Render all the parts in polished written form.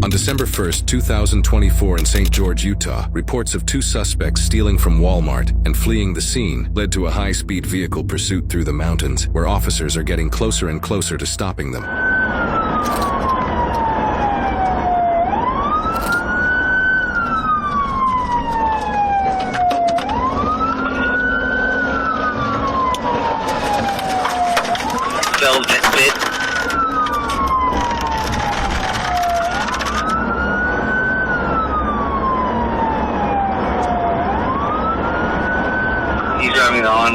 On December 1st, 2024 in St. George, Utah, reports of two suspects stealing from Walmart and fleeing the scene led to a high-speed vehicle pursuit through the mountains, where officers are getting closer and closer to stopping them. He's driving on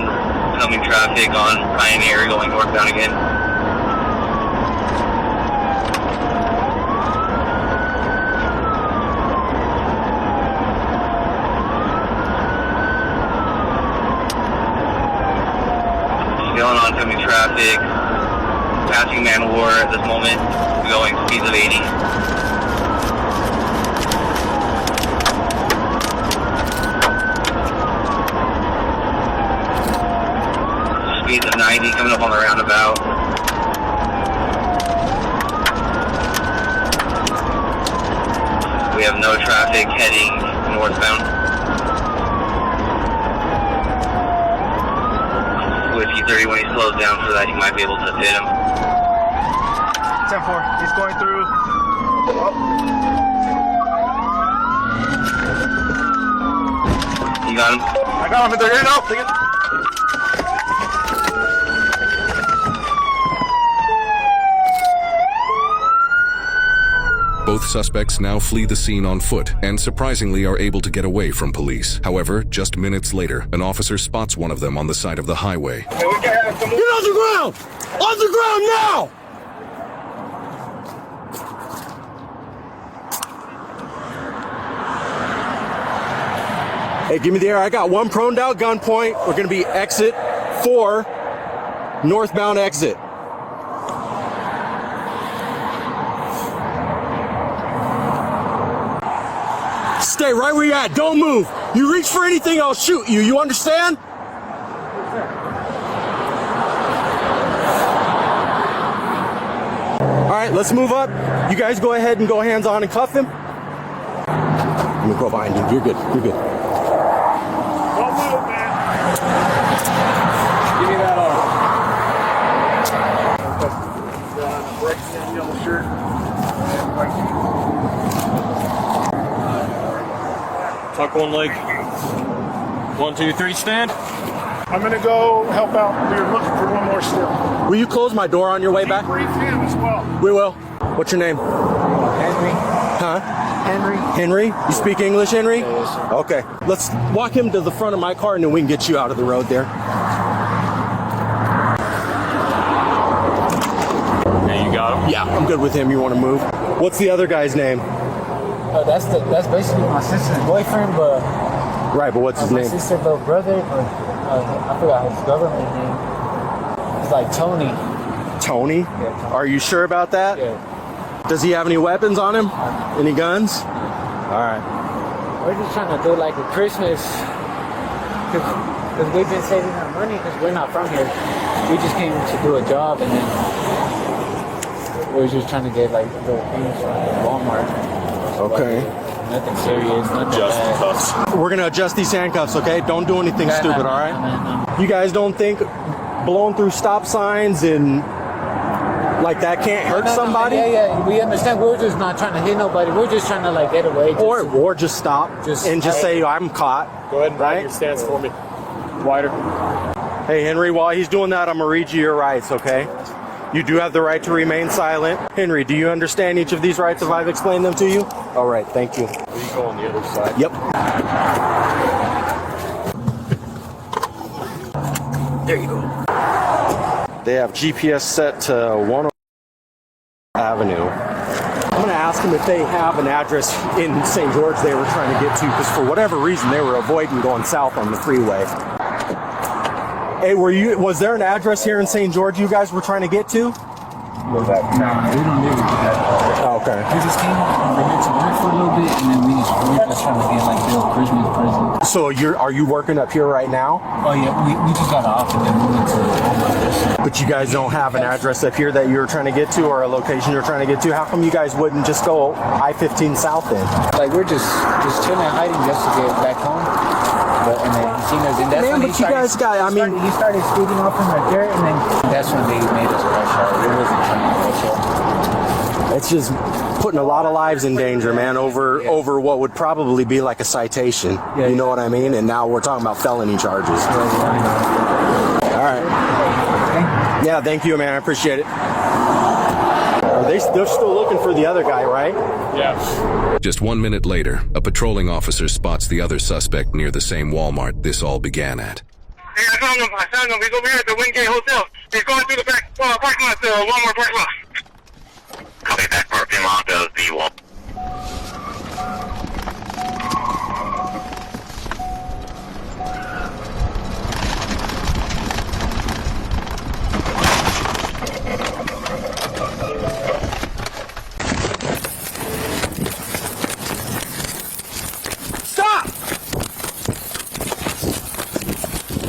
oncoming traffic on Pioneer going northbound again. Still on oncoming traffic. Passing man of war at this moment. Going speeds of 80. Speeds of 90 coming up on the roundabout. We have no traffic heading northbound. Whiskey 30 when he slows down so that you might be able to hit him. 10-4, he's going through. Oh. You got him? I got him, they're in, oh, Both suspects now flee the scene on foot and surprisingly are able to get away from police. However, just minutes later, an officer spots one of them on the side of the highway. Get on the ground! On the ground now! Hey, give me the air. I got one proned out gunpoint. We're going to be exit 4, northbound exit. Stay right where you're at. Don't move. You reach for anything, I'll shoot you. You understand? All right, let's move up. You guys go ahead and go hands on and cuff him. Let me go behind you. You're good. You're good. Don't move, man. Give me that arm. Brakes in yellow shirt. Tuck one leg. 1, 2, 3, stand. I'm gonna go help out. We're looking for one more still. Will you close my door on your way back? Brief him as well. We will. What's your name? Henry. Huh? Henry. Henry? You speak English, Henry? Yes, sir. Okay. Let's walk him to the front of my car and then we can get you out of the road there. There you go. Yeah, I'm good with him. You want to move? What's the other guy's name? That's basically my sister's boyfriend, but Right, but what's his my name? sister's little brother, but I forgot his government name. It's like Tony. Tony? Yeah, Tony. Are you sure about that? Yeah. Does he have any weapons on him? Any guns? All right. We're just trying to do like a Christmas, because we've been saving our money because we're not from here. We just came to do a job and then we're just trying to get like little things from Walmart. Okay. Nothing serious, nothing Just bad. cuffs. We're going to adjust these handcuffs, okay? Don't do anything Yeah, stupid, no, all right? no. You guys don't think blowing through stop signs and like that can't hurt somebody? Yeah, we understand. We're just not trying to hit nobody. We're just trying to like get away. Or just stop and just say, I'm caught. Go ahead and Right? right your stance for me. Wider. Hey, Henry, while he's doing that, I'm going to read you your rights, okay? You do have the right to remain silent. Henry, do you understand each of these rights if I've explained them to you? All right, thank you. You go on the other side. Yep. There you go. They have GPS set to 1 Avenue. I'm going to ask them if they have an address in St. George they were trying to get to, because for whatever reason they were avoiding going south on the freeway. Hey, was there an address here in St. George you guys were trying to get to? go back. No, we don't live with that. Oh, okay. We just came over here to work for a little bit, and then we're just trying to get like Bill Christmas present. So are you working up here right now? Oh yeah, we just got off and then we went to But you guys don't have an address up here that you're trying to get to, or a location you're trying to get to? How come you guys wouldn't just go I-15 south then? like we're just chilling and hiding just to get back home. But and then he seen us, and that's Man, when but you guys got, I mean, he started speeding off from right there, and then that's when they made us rush out. It wasn't trying to rush out. it's just putting a lot of lives in danger, man, over what would probably be like a citation. Yeah, you know what I mean? And now we're talking about felony charges. All right. Yeah, thank you, man. I appreciate it. They're still looking for the other guy, right? Yeah. Just 1 minute later, a patrolling officer spots the other suspect near the same Walmart this all began at. Hey, I found him. He's over here at the Wingate Hotel. He's going through the back parking lot, the Walmart parking lot. Copy, back parking lot of the Walmart.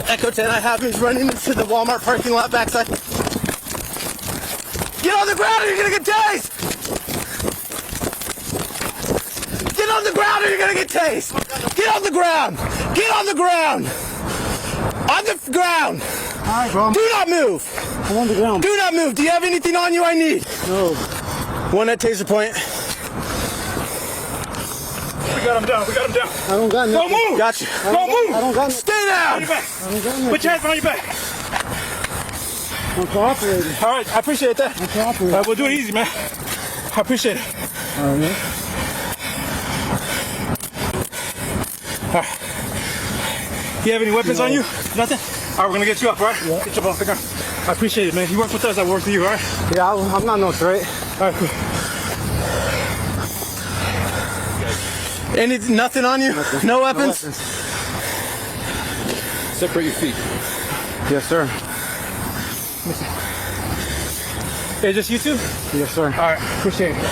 Echo 10, I have him running into the Walmart parking lot backside. Get on the ground or you're gonna get tased! Get on the ground or you're gonna get tased! Get on the ground! Get on the ground! On the ground! Alright, bro. Do not move! I'm on the ground. Do not move! Do you have anything on you I need? No. One at taser point. We got him down. We got him down. I don't got Don't move! Gotcha. Don't move! I don't got Stay down! On your back. Put your hands on your back. I'm cooperating. All right, I appreciate that. I'm cooperating. All right, we'll do it easy, man. I appreciate it. All right. All right. You have any weapons on you? Nothing? All right, we're gonna get you up, all right? Yeah. Get you up off the ground. I appreciate it, man. You work with us, I work with you, all right? Yeah, I'm not no threat. All right, cool. Nothing on you? Nothing. No weapons? Separate your feet. Yes, sir. Hey, just you two? Yes, sir. All right, appreciate it.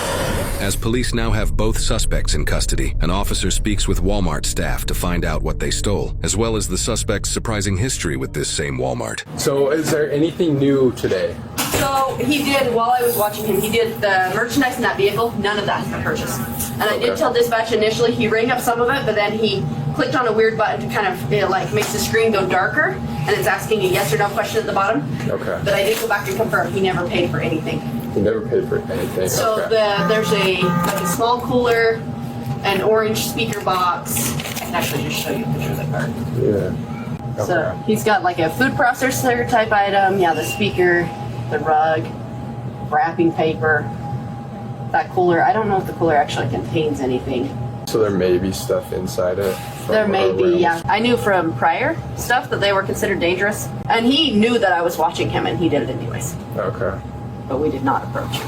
As police now have both suspects in custody, an officer speaks with Walmart staff to find out what they stole, as well as the suspect's surprising history with this same Walmart. So is there anything new today? So he did, while I was watching him, he did the merchandise in that vehicle. None of that has been purchased. And I did tell dispatch initially, he rang up some of it, but then he clicked on a weird button to kind of, it like makes the screen go darker, and it's asking a yes or no question at the bottom. Okay. But I did go back and confirm, he never paid for anything. You never paid for anything. So okay. there's a small cooler, an orange speaker box. I can actually just show you a picture of the card. Yeah. Okay. So he's got like a food processor type item, yeah, the speaker, the rug, wrapping paper, that cooler. I don't know if the cooler actually contains anything. So there may be stuff inside it. There may be, yeah. I knew from prior stuff that they were considered dangerous, and he knew that I was watching him, and he did it anyways. Okay. But we did not approach him.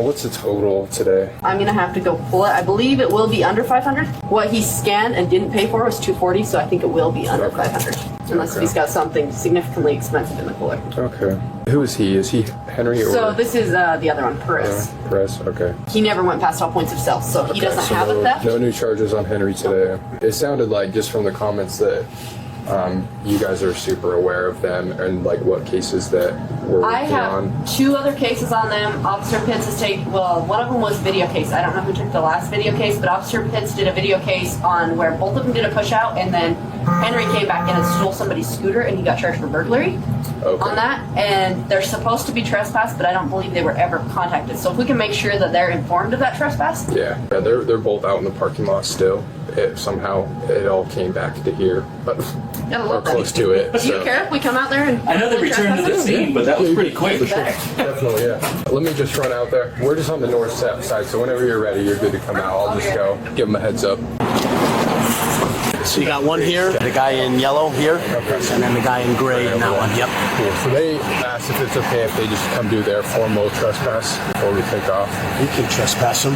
What's the total today? I'm gonna have to go pull it. I believe it will be under 500. What he scanned and didn't pay for was 240, so I think it will be under 500, unless he's got something significantly expensive in the cooler. Okay. Who is he? Is he Henry or? So this is the other one, Perez. Perez. Okay. He never went past all points of sale, so he doesn't have a theft. No new charges on Henry today. It sounded like just from the comments that you guys are super aware of them and like what cases that we're I working have on. 2 other cases on them. Officer Pitts has taken, well, one of them was video case. I don't know who took the last video case, but Officer Pitts did a video case on where both of them did a push out, and then Henry came back in and stole somebody's scooter, and he got charged for burglary on that. And they're supposed to be trespass, but I don't believe they were ever contacted. So if we can make sure that they're informed of that trespass. Yeah, they're both out in the parking lot still. Somehow it all came back to here, but we're close to it. Do you care if we come out there and... I know they returned to the scene, but that was pretty quick. Definitely, yeah. Let me just run out there. We're just on the north side, so whenever you're ready, you're good to come out. I'll just go. Give them a heads up. So you got one here, the guy in yellow here, and then the guy in gray in that one. Yep. Cool. So they asked if it's okay if they just come do their formal trespass before we take off. You can trespass them.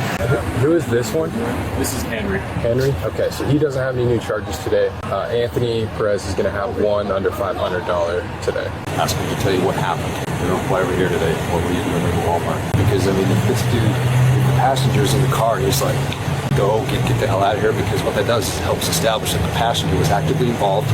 Who is this one? This is Henry. Henry? Okay, so he doesn't have any new charges today. Anthony Perez is going to have one under $500 today. Ask me to tell you what happened. why we're here today, what were you doing in Walmart? Because, I mean, if this dude, if the passenger's in the car, he's like, go, get the hell out of here, because what that does is helps establish that the passenger was actively involved.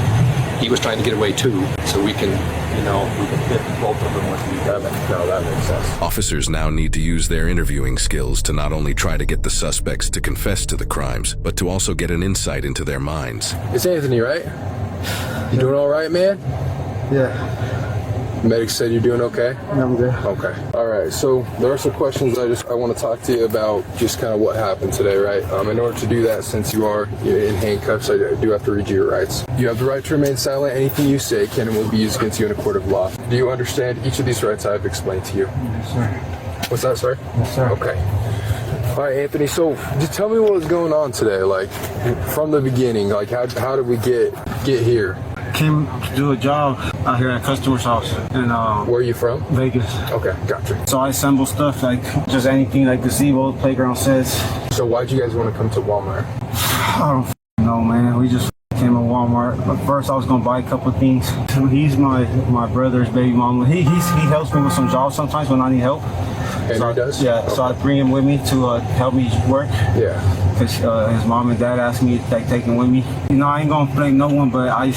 He was trying to get away too, so we can, we can hit both of them with the gun. No, that makes sense. Officers now need to use their interviewing skills to not only try to get the suspects to confess to the crimes, but to also get an insight into their minds. It's Anthony, right? You doing all right, man? Yeah. Medic said you're doing okay? Yeah, I'm good. Okay. All right. So there are some questions I want to talk to you about, just kind of what happened today, right? In order to do that, since you are in handcuffs, I do have to read you your rights. You have the right to remain silent. Anything you say can and will be used against you in a court of law. Do you understand each of these rights I've explained to you? Yes, sir. What's that, sir? Yes, sir. Okay. All right, Anthony. So just tell me what was going on today, like from the beginning. Like how did we get here? Came to do a job out here at a customer's house. And where are you from? Vegas. Okay, gotcha. So I assemble stuff like just anything like gazebo, playground sets. So why'd you guys want to come to Walmart? I don't know, man. We just came to Walmart. But first I was gonna buy a couple of things. He's my brother's baby mama. He helps me with some jobs sometimes when I need help. Henry does? Yeah, okay. So I bring him with me to help me work. Yeah. Because his mom and dad asked me to take him with me. I ain't gonna blame no one, but I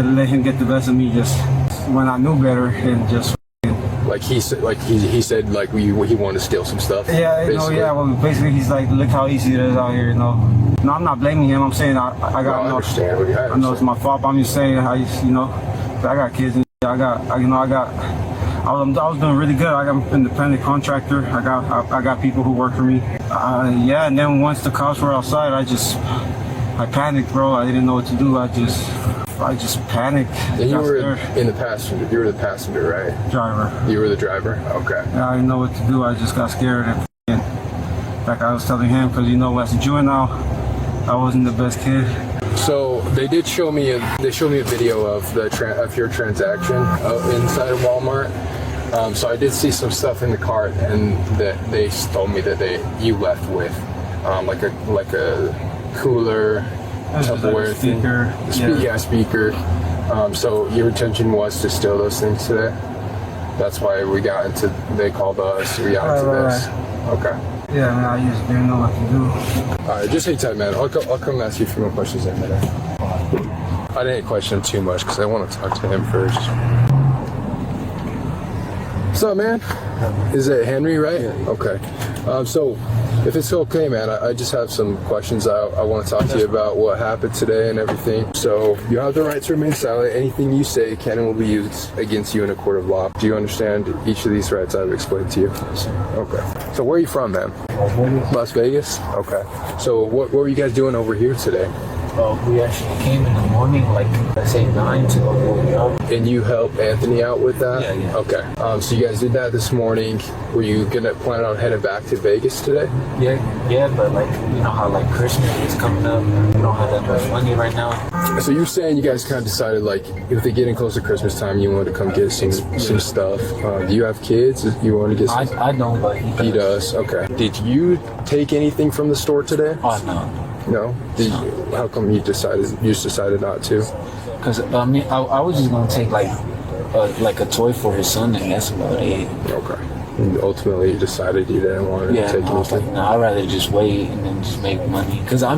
let him get the best of me just when I knew better and just. Like he said, he wanted to steal some stuff. Yeah, well, basically he's like, look how easy it is out here, No, I'm not blaming him. I'm saying I got. I understand. I know it's my fault. But I'm just saying I got kids and I was doing really good. I got an independent contractor. I got people who work for me. And then once the cops were outside, I panicked, bro. I didn't know what to do. I just panicked. And you were in the passenger. You were the passenger, right? Driver. You were the driver. Okay. Yeah, I didn't know what to do. I just got scared. And like I was telling him, because as a juvenile, I wasn't the best kid. So they did show me a video of your transaction inside of Walmart. So I did see some stuff in the cart, and that they told me that you left with like a cooler, Tupperware speaker. Speaker. So your intention was to steal those things today. That's why they called us. We got into this. Right. Okay. Yeah, man, I just didn't know what to do. All right, just hang tight, man. I'll come ask you a few more questions in a minute. I didn't question him too much because I want to talk to him first. What's up, man? Is it Henry, right? Yeah. Okay. So if it's okay, man, I just have some questions I want to talk to you about what happened today and everything. So you have the right to remain silent. Anything you say can and will be used against you in a court of law. Do you understand each of these rights I've explained to you? Yes, sir. Okay. So where are you from, man? Las Vegas. Las Vegas? Okay. So what were you guys doing over here today? We actually came in the morning, like let's say 9 to go to the job. And you helped Anthony out with that? Yeah. Okay. So you guys did that this morning. Were you gonna plan on heading back to Vegas today? Yeah, but like how like Christmas is coming up, we don't have that much money right now. So you're saying you guys kind of decided like if they getting close to Christmas time, you wanted to come get some stuff. Do you have kids? You want to get some? I don't, but he does. Okay. Did you take anything from the store today? Oh no. No? How come you just decided not to? Because I was just gonna take like a toy for his son, and that's about it. Okay. And ultimately, you decided you didn't want to take anything. Like, no, I'd rather just wait and then just make money. Because I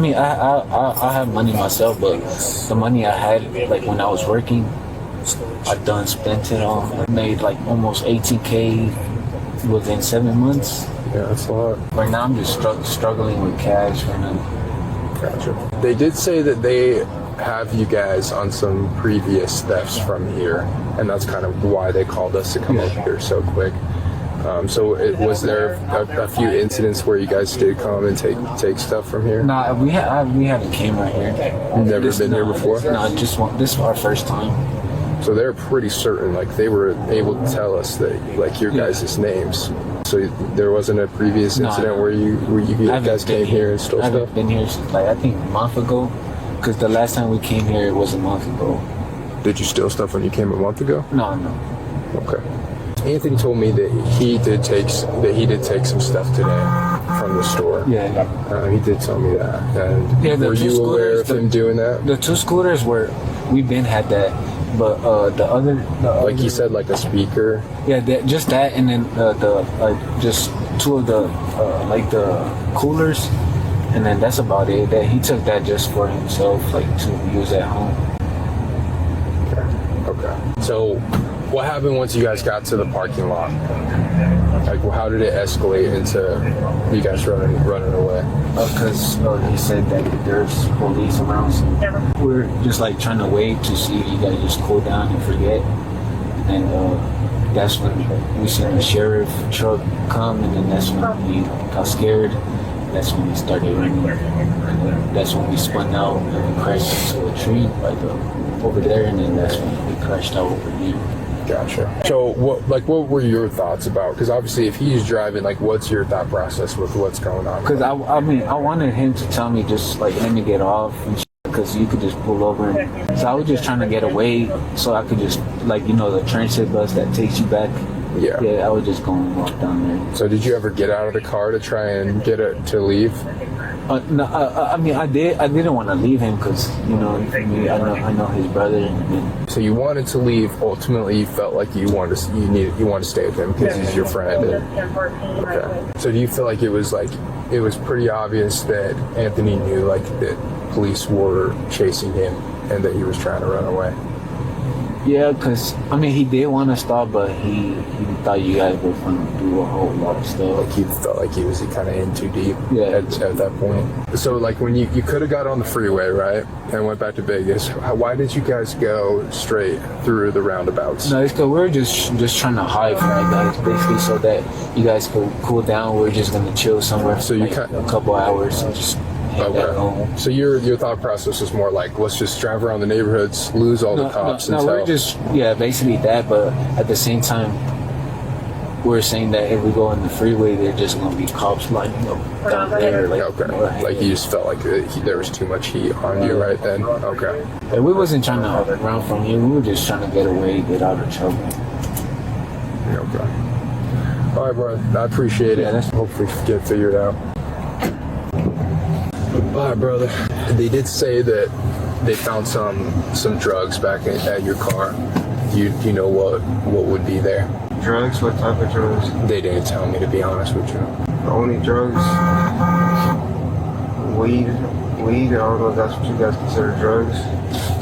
have money myself, but the money I had like when I was working, I done spent it all. I made like almost $18K within 7 months. Yeah, that's a lot. Right now, I'm just struggling with cash right now. Gotcha. They did say that they have you guys on some previous thefts from here, and that's kind of why they called us to come up here so quick. Was there a few incidents where you guys did come and take stuff from here? Nah, we haven't came right here. You've never been here before? No, this is our first time. So they're pretty certain, like they were able to tell us that, like your guys' names. So there wasn't a previous incident where you guys came here and stole stuff? I haven't been here since like I think a month ago, because the last time we came here it was a month ago. Did you steal stuff when you came a month ago? No. Okay. Anthony told me that he did take some stuff today from the store. Yeah. He did tell me that. And were you aware of him doing that? The 2 scooters we've been had that. But the other, like you said, like a speaker. Yeah, just that, and then just two of the like the coolers, and then that's about it. That he took that just for himself, like to use at home. Okay. So, what happened once you guys got to the parking lot? Like, how did it escalate into you guys running away? Because he said that there's police around, so we're just like trying to wait to see if you guys just cool down and forget. And that's when we seen the sheriff truck come, and then that's when he got scared. That's when he started running. And that's when we spun out and we crashed into a tree over there, and then that's when we crashed out over here. Gotcha. So what were your thoughts about? Because obviously, if he's driving, like, what's your thought process with what's going on? Because I wanted him to tell me just like let me get off, because you could just pull over. So I was just trying to get away, so I could just the transit bus that takes you back. Yeah. I was just going to walk down there. So did you ever get out of the car to try and get it to leave? No, I mean I did. I didn't want to leave him because I know his brother. So you wanted to leave. Ultimately, you felt like you want to stay with him because he's your friend. Okay. So do you feel like it was pretty obvious that Anthony knew that police were chasing him and that he was trying to run away? Yeah, because he did want to stop, but he thought you guys were going to do a whole lot of stuff. Like he felt like he was kind of in too deep. Yeah. At that point. So when you could have got on the freeway, right, and went back to Vegas, why did you guys go straight through the roundabouts? No, it's because we were just trying to hide from you guys, basically, so that you guys could cool down. We're just going to chill somewhere for a couple hours and just. Okay. So your thought process was more like, let's just drive around the neighborhoods, lose all the cops. No, we're just basically that. But at the same time, we're saying that if we go on the freeway, they're just going to be cops lining up down there. Like you just felt like there was too much heat on you right then. Okay. And we wasn't trying to run from you. We were just trying to get away, get out of trouble. Okay. All right, bro. I appreciate it. That's hopefully get it figured out. All right, brother. They did say that they found some drugs back at your car. Do you know what would be there? Drugs? What type of drugs? They didn't tell me, to be honest with you. The only drugs, weed. I don't know if that's what you guys consider drugs.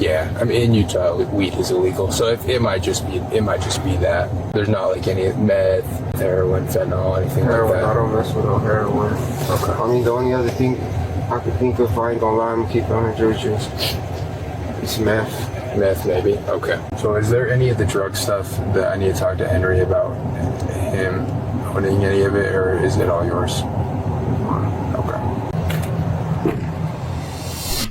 Yeah, in Utah, weed is illegal, so it might just be that. There's not any meth, heroin, fentanyl, anything heroin, like that. I don't mess with no heroin. Okay. The only other thing I could think of, I ain't gonna lie, I'm gonna keep it on the juice. It's meth. Meth, maybe. Okay. So is there any of the drug stuff that I need to talk to Henry about, him owning any of it, or is it all yours? Okay.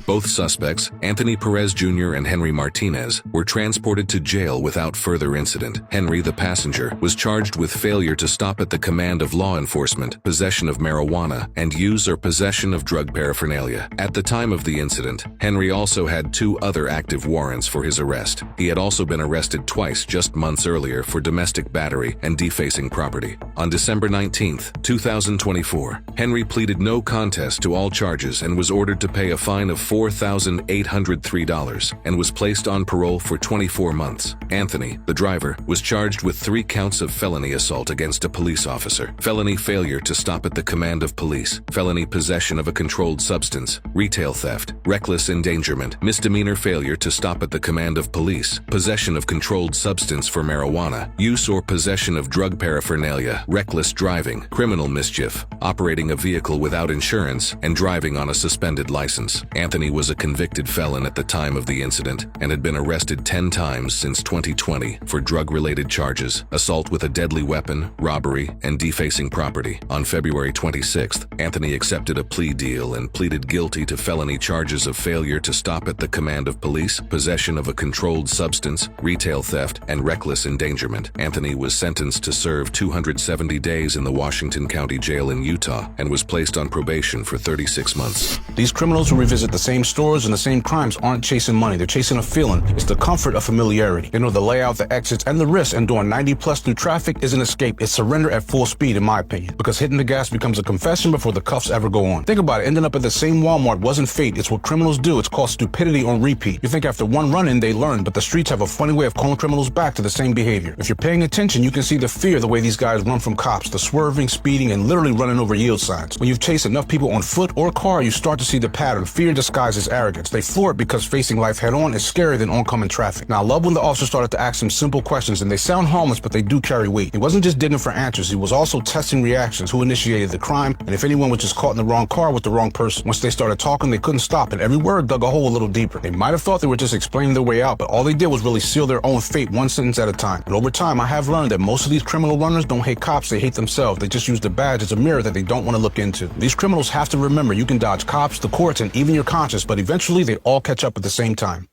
Both suspects, Anthony Perez Jr. and Henry Martinez, were transported to jail without further incident. Henry, the passenger, was charged with failure to stop at the command of law enforcement, possession of marijuana, and use or possession of drug paraphernalia. At the time of the incident, Henry also had 2 other active warrants for his arrest. He had also been arrested twice just months earlier for domestic battery and defacing property. On December 19, 2024, Henry pleaded no contest to all charges and was ordered to pay a fine of $4,803 and was placed on parole for 24 months. Anthony, the driver, was charged with 3 counts of felony assault against a police officer, felony failure to stop at the command of police, felony possession of a controlled substance, retail theft, reckless endangerment, misdemeanor failure to stop at the command of police, possession of controlled substance for marijuana, use or possession of drug paraphernalia, reckless driving, criminal mischief, operating a vehicle without insurance, and driving on a suspended license. Anthony was a convicted felon at the time of the incident and had been arrested 10 times since 2020 for drug-related charges, assault with a deadly weapon, robbery, and defacing property. On February 26th, Anthony accepted a plea deal and pleaded guilty to felony charges of failure to stop at the command of police, possession of a controlled substance, retail theft, and reckless endangerment. Anthony was sentenced to serve 270 days in the Washington County Jail in Utah and was placed on probation for 36 months. These criminals who revisit the same same stores and the same crimes aren't chasing money. They're chasing a feeling. It's the comfort of familiarity. They know the layout, the exits, and the risks, and doing 90 plus through traffic isn't escape. It's surrender at full speed, in my opinion, because hitting the gas becomes a confession before the cuffs ever go on. Think about it. Ending up at the same Walmart wasn't fate. It's what criminals do. It's called stupidity on repeat. You think after one run-in they learn, but the streets have a funny way of calling criminals back to the same behavior. If you're paying attention, you can see the fear the way these guys run from cops, the swerving, speeding, and literally running over yield signs. When you've chased enough people on foot or car, you start to see the pattern. Fear disguised as arrogance. They floor it because facing life head-on is scarier than oncoming traffic. Now, I love when the officer started to ask them simple questions, and they sound harmless, but they do carry weight. He wasn't just digging for answers. He was also testing reactions, who initiated the crime, and if anyone was just caught in the wrong car with the wrong person. Once they started talking, they couldn't stop, and every word dug a hole a little deeper. They might have thought they were just explaining their way out, but all they did was really seal their own fate one sentence at a time. And over time, I have learned that most of these criminal runners don't hate cops, they hate themselves. They just use the badge as a mirror that they don't want to look into. These criminals have to remember you can dodge cops, the courts, and even your conscience, but eventually they all catch up at the same time.